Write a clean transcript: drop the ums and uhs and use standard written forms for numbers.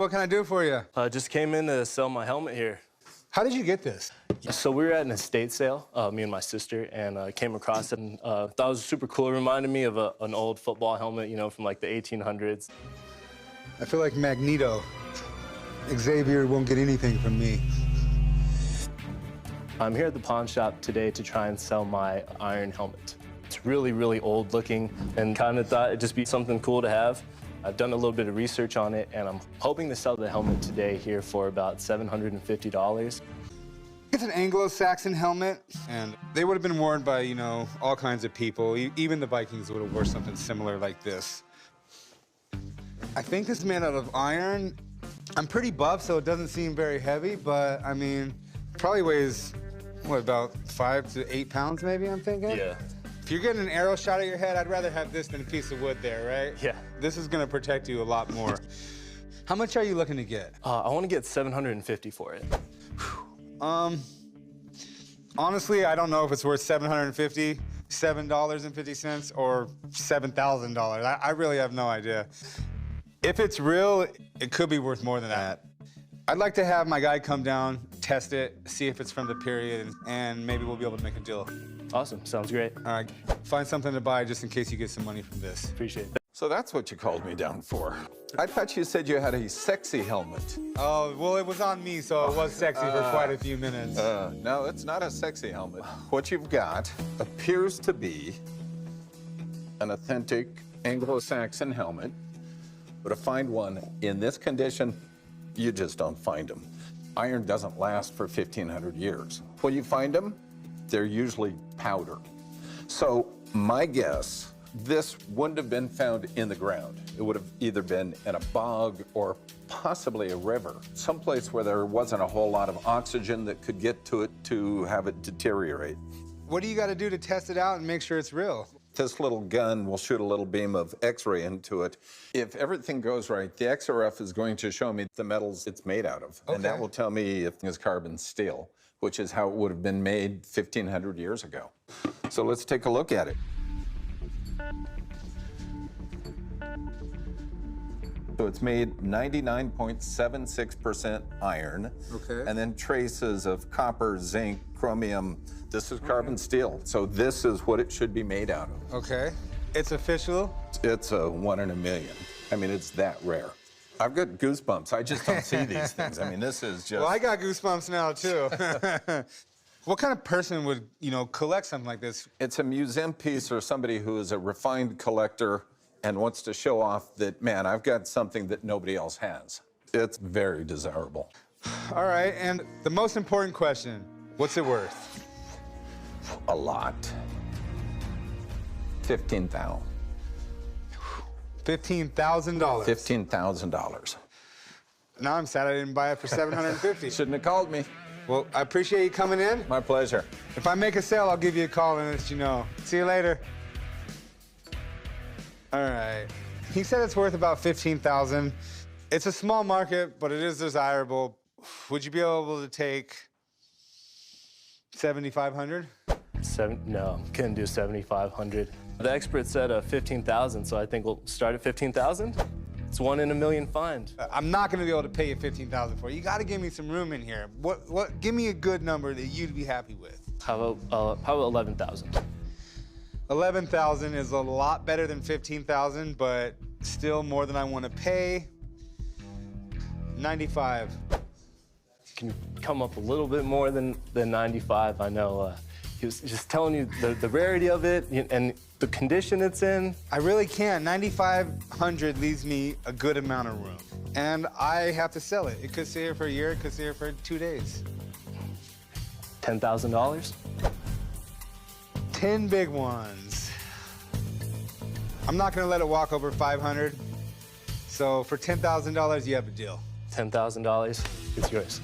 What can I do for you? Just came in to sell my helmet here. How did you get this? So we were at an estate sale, me and my sister, and came across it and thought it was super cool. It reminded me of an old football helmet, you know, from like the 1800s. I feel like Magneto. Xavier won't get anything from me. I'm here at the pawn shop today to try and sell my iron helmet. It's really, really old looking and kind of thought it'd just be something cool to have. I've done a little bit of research on it, and I'm hoping to sell the helmet today here for about $750. It's an Anglo-Saxon helmet, and they would have been worn by, you know, all kinds of people. Even the Vikings would have worn something similar like this. I think this is made out of iron. I'm pretty buff, so it doesn't seem very heavy, but, I mean, probably weighs, what, about 5 to 8 pounds maybe, I'm thinking? Yeah. If you're getting an arrow shot at your head, I'd rather have this than a piece of wood there, right? Yeah. This is gonna protect you a lot more. How much are you looking to get? I want to get $750 for it. Honestly, I don't know if it's worth $750, $7.50, or $7,000. I really have no idea. If it's real, it could be worth more than that. I'd like to have my guy come down, test it, see if it's from the period, and maybe we'll be able to make a deal. Awesome, sounds great. All right, find something to buy just in case you get some money from this. Appreciate it. So that's what you called me down for. I thought you said you had a sexy helmet. Oh, well, it was on me, so it was sexy for quite a few minutes. No, it's not a sexy helmet. What you've got appears to be an authentic Anglo-Saxon helmet, but to find one in this condition, you just don't find them. Iron doesn't last for 1,500 years. When you find them, they're usually powder. So my guess, this wouldn't have been found in the ground. It would have either been in a bog or possibly a river, someplace where there wasn't a whole lot of oxygen that could get to it to have it deteriorate. What do you got to do to test it out and make sure it's real? This little gun will shoot a little beam of X-ray into it. If everything goes right, the XRF is going to show me the metals it's made out of. Okay. And that will tell me if it's carbon steel, which is how it would have been made 1,500 years ago. So let's take a look at it. So it's made 99.76% iron. Okay. And then traces of copper, zinc, chromium. This is carbon steel. So this is what it should be made out of. Okay. It's official? It's a 1 in a million. I mean, it's that rare. I've got goosebumps. I just don't see these things. I mean, this is just... Well, I got goosebumps now, too. What kind of person would, you know, collect something like this? It's a museum piece or somebody who is a refined collector and wants to show off that, man, I've got something that nobody else has. It's very desirable. All right, and the most important question, what's it worth? A lot. $15,000. $15,000. $15,000. Now I'm sad I didn't buy it for $750. Shouldn't have called me. Well, I appreciate you coming in. My pleasure. If I make a sale, I'll give you a call and let you know. See you later. All right. He said it's worth about $15,000. It's a small market, but it is desirable. Would you be able to take $7,500? No, couldn't do $7,500. The expert said $15,000, so I think we'll start at $15,000. It's 1 in a million find. I'm not gonna be able to pay you $15,000 for it. You gotta give me some room in here. Give me a good number that you'd be happy with. How about 11,000? 11,000 is a lot better than 15,000, but still more than I want to pay. 95. Can you come up a little bit more than 95? I know he was just telling you the rarity of it and the condition it's in. I really can't. 9,500 leaves me a good amount of room. And I have to sell it. It could stay here for a year, it could stay here for 2 days. $10,000? 10 big ones. I'm not gonna let it walk over 500. So for $10,000, you have a deal. $10,000, it's yours.